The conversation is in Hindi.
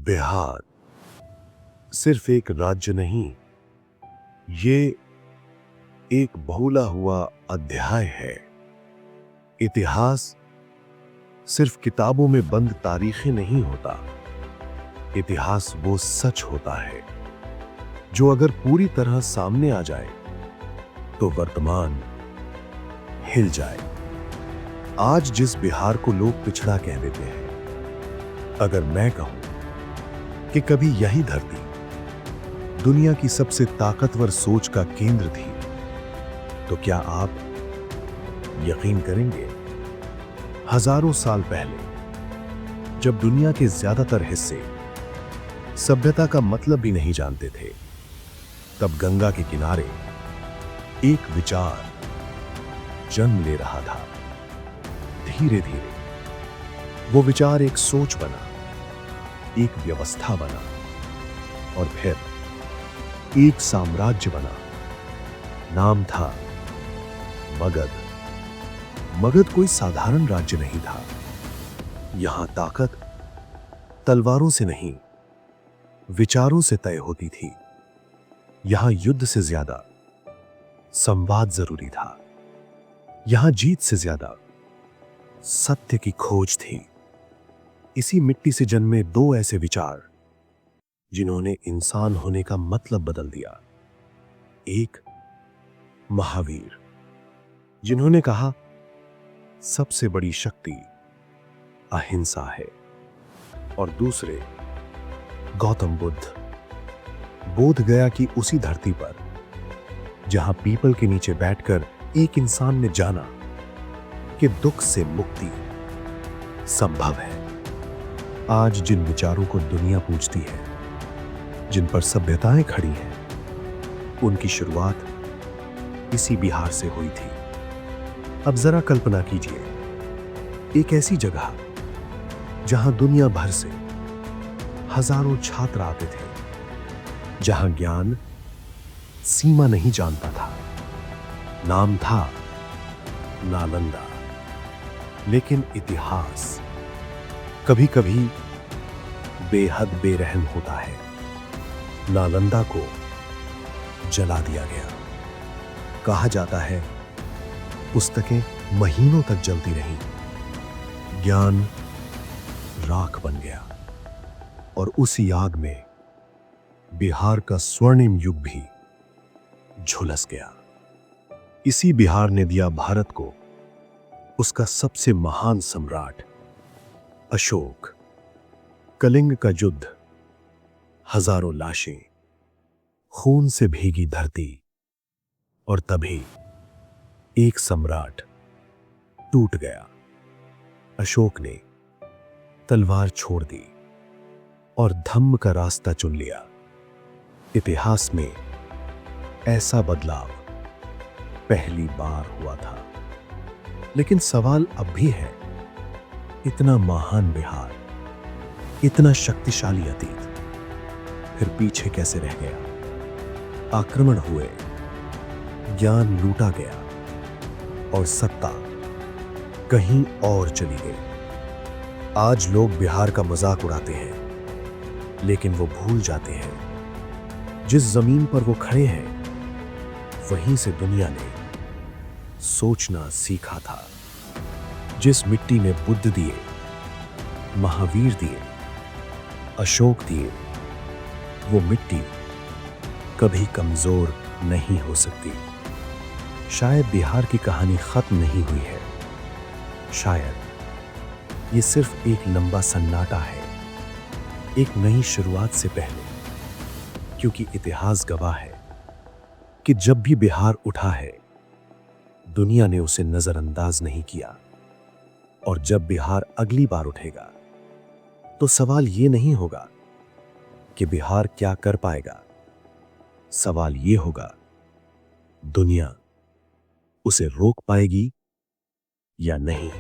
बिहार सिर्फ एक राज्य नहीं, ये एक भूला हुआ अध्याय है। इतिहास सिर्फ किताबों में बंद तारीखें नहीं होता। इतिहास वो सच होता है जो अगर पूरी तरह सामने आ जाए तो वर्तमान हिल जाए। आज जिस बिहार को लोग पिछड़ा कह देते हैं, अगर मैं कहूं कि कभी यही धरती दुनिया की सबसे ताकतवर सोच का केंद्र थी, तो क्या आप यकीन करेंगे? हजारों साल पहले जब दुनिया के ज्यादातर हिस्से सभ्यता का मतलब भी नहीं जानते थे, तब गंगा के किनारे एक विचार जन्म ले रहा था। धीरे धीरे वो विचार एक सोच बना, एक व्यवस्था बना और फिर एक साम्राज्य बना। नाम था मगध। मगध कोई साधारण राज्य नहीं था। यहां ताकत तलवारों से नहीं, विचारों से तय होती थी। यहां युद्ध से ज्यादा संवाद जरूरी था। यहां जीत से ज्यादा सत्य की खोज थी। इसी मिट्टी से जन्मे दो ऐसे विचार जिन्होंने इंसान होने का मतलब बदल दिया। एक महावीर, जिन्होंने कहा सबसे बड़ी शक्ति अहिंसा है, और दूसरे गौतम बुद्ध, बोध गया की उसी धरती पर जहां पीपल के नीचे बैठकर एक इंसान ने जाना कि दुख से मुक्ति संभव है। आज जिन विचारों को दुनिया पूजती है, जिन पर सभ्यताएं खड़ी हैं, उनकी शुरुआत इसी बिहार से हुई थी। अब जरा कल्पना कीजिए, एक ऐसी जगह जहां दुनिया भर से हजारों छात्र आते थे, जहां ज्ञान सीमा नहीं जानता था। नाम था नालंदा। लेकिन इतिहास कभी कभी बेहद बेरहम होता है। नालंदा को जला दिया गया। कहा जाता है पुस्तकें महीनों तक जलती रहीं, ज्ञान राख बन गया, और उसी आग में बिहार का स्वर्णिम युग भी झुलस गया। इसी बिहार ने दिया भारत को उसका सबसे महान सम्राट अशोक। कलिंग का युद्ध, हजारों लाशें, खून से भीगी धरती, और तभी एक सम्राट टूट गया। अशोक ने तलवार छोड़ दी और धम्म का रास्ता चुन लिया। इतिहास में ऐसा बदलाव पहली बार हुआ था। लेकिन सवाल अब भी है, इतना महान बिहार, इतना शक्तिशाली अतीत फिर पीछे कैसे रह गया? आक्रमण हुए, ज्ञान लूटा गया, और सत्ता कहीं और चली गई। आज लोग बिहार का मजाक उड़ाते हैं, लेकिन वो भूल जाते हैं जिस जमीन पर वो खड़े हैं, वहीं से दुनिया ने सोचना सीखा था। जिस मिट्टी में बुद्ध दिए, महावीर दिए, अशोक दिए, वो मिट्टी कभी कमजोर नहीं हो सकती। शायद बिहार की कहानी खत्म नहीं हुई है। शायद ये सिर्फ एक लंबा सन्नाटा है, एक नई शुरुआत से पहले। क्योंकि इतिहास गवाह है कि जब भी बिहार उठा है, दुनिया ने उसे नजरअंदाज नहीं किया। और जब बिहार अगली बार उठेगा, तो सवाल यह नहीं होगा कि बिहार क्या कर पाएगा। सवाल यह होगा, दुनिया उसे रोक पाएगी या नहीं।